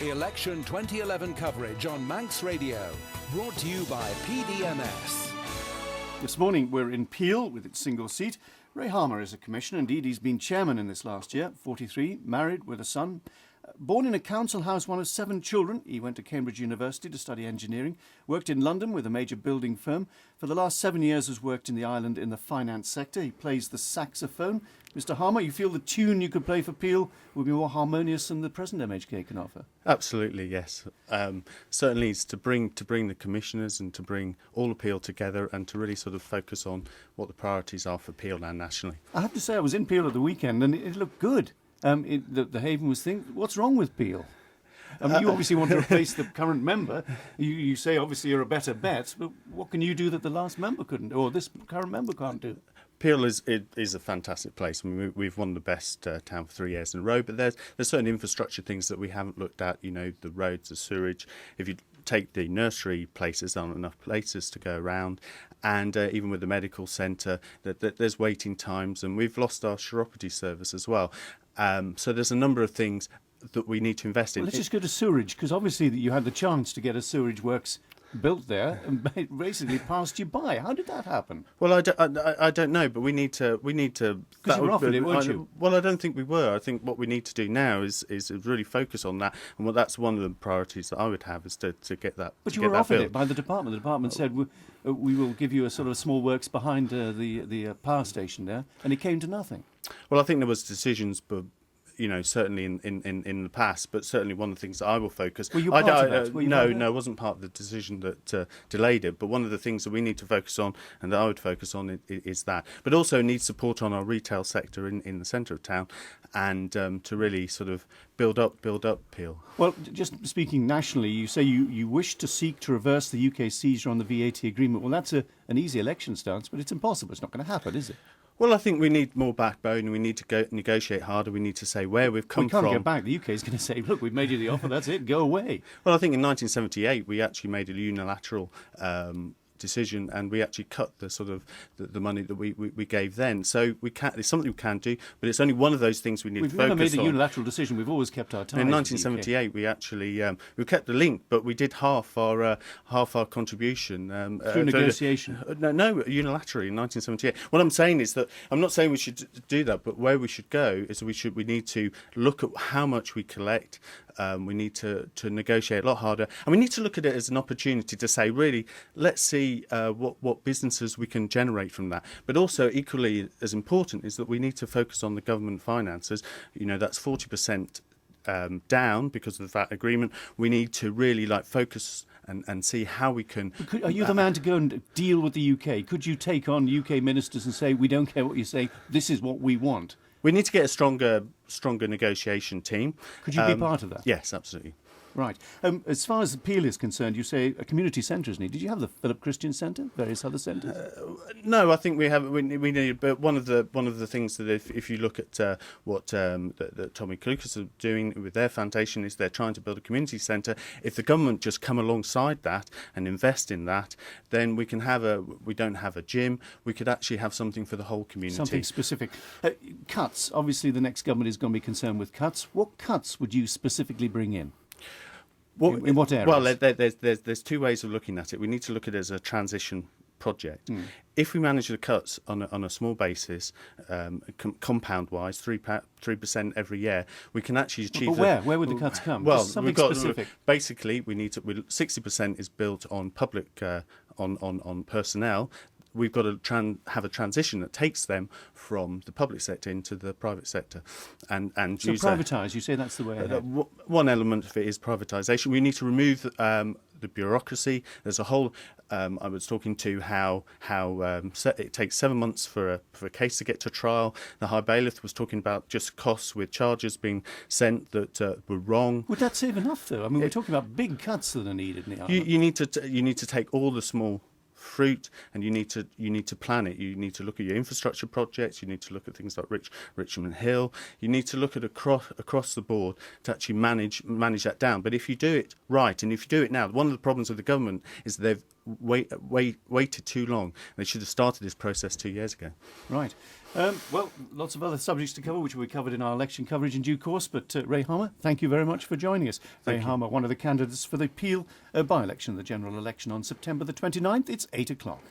Election 2011 coverage on Manx Radio. Brought to you by PDMS. This morning we're in Peel with its single seat. Ray Harmer is a commissioner. Indeed, he's been chairman in this last year. 43, married with a son. Born in a council house, one of 7 children. He went to Cambridge University to study engineering. Worked in London with a major building firm. For the last 7 years has worked in the island in the finance sector. He plays the saxophone. Mr. Harmer, you feel the tune you could play for Peel would be more harmonious than the present MHK can offer? Absolutely, yes. Certainly it's to bring the commissioners and to bring all of Peel together and to really sort of focus on what the priorities are for Peel now nationally. I have to say I was in Peel at the weekend and it looked good. The Haven was thinking, what's wrong with Peel? I mean, you obviously want to replace the current member. You say obviously you're a better bet, but what can you do that the last member couldn't, or this current member can't do? Peel is a fantastic place. I mean, we've won the best town for 3 years in a row, but there's certain infrastructure things that we haven't looked at. You know, the roads, the sewage. If you take the nursery places, there aren't enough places to go around, and even with the medical centre, that there's waiting times, and we've lost our chiropody service as well. So there's a number of things that we need to invest in. Well, let's just go to sewerage, because obviously you had the chance to get a sewerage works built there and basically passed you by. How did that happen? Well, I don't know, but we need to. Because you were offered it, weren't you? Well, I don't think we were. I think what we need to do now is really focus on that, and that's one of the priorities that I would have is to get that. But you were offered it by the department. The department said we will give you a sort of small works behind the power station there, and it came to nothing. Well, I think there was decisions, but certainly in the past, but certainly one of the things that I will focus. Were you part of that? No, it wasn't part of the decision that delayed it. But one of the things that we need to focus on, and that I would focus on, is that. But also need support on our retail sector in the centre of town, and to really sort of build up Peel. Well, just speaking nationally, you say you wish to seek to reverse the UK seizure on the VAT agreement. Well, that's an easy election stance, but it's impossible. It's not going to happen, is it? Well, I think we need more backbone, and we need to go negotiate harder. We need to say where we've come from. We can't go back. The UK is going to say, look, we've made you the offer, that's it, go away. Well, I think in 1978 we actually made a unilateral decision, and we actually cut the sort of the money that we gave then. So it's something we can do, but it's only one of those things we need to focus on. We've never made a unilateral decision. We've always kept our ties. In 1978, we actually we kept the link, but we did half our contribution through negotiation. No, unilaterally in 1978. What I'm saying is that I'm not saying we should do that, but where we should go is we need to look at how much we collect. We need to negotiate a lot harder, and we need to look at it as an opportunity to say, really, let's see what businesses we can generate from that. But also, equally as important, is that we need to focus on the government finances. That's 40% down because of that agreement. We need to really focus and see how we can. Are you the man to go and deal with the UK? Could you take on UK ministers and say, we don't care what you say, this is what we want? We need to get a stronger negotiation team. Could you be part of that? Yes, absolutely. Right. As far as the Peel is concerned, you say a community centre is needed. Did you have the Philip Christian Centre, various other centres? No, I think we have. We need. But one of the things that if you look at what that Tommy Lucas are doing with their foundation is they're trying to build a community centre. If the government just come alongside that and invest in that, then we can have we don't have a gym. We could actually have something for the whole community. Something specific. Cuts. Obviously, the next government is going to be concerned with cuts. What cuts would you specifically bring in? In what areas? Well, there's 2 ways of looking at it. We need to look at it as a transition project. If we manage the cuts on a small basis, compound-wise, 3% every year, we can actually achieve. But where would the cuts come? Well, something specific. Basically, 60% is built on public on personnel. We've got to have a transition that takes them from the public sector into the private sector, and so privatise. You say that's the way ahead. One element of it is privatisation. We need to remove the bureaucracy. There's a whole. I was talking to how it takes 7 months for a case to get to trial. The High Bailiff was talking about just costs with charges being sent that were wrong. Would that save enough, though? I mean, we're talking about big cuts that are needed in the Ireland. You need to take all the small fruit, and you need to plan it. You need to look at your infrastructure projects. You need to look at things like Richmond Hill. You need to look at across the board to actually manage that down. But if you do it right, and if you do it now, one of the problems with the government is they've waited too long. They should have started this process 2 years ago. Right. Well, lots of other subjects to cover, which will be covered in our election coverage in due course. But Ray Harmer, thank you very much for joining us. Ray Harmer, one of the candidates for the Peel by-election, the general election on September the 29th. It's 8 o'clock.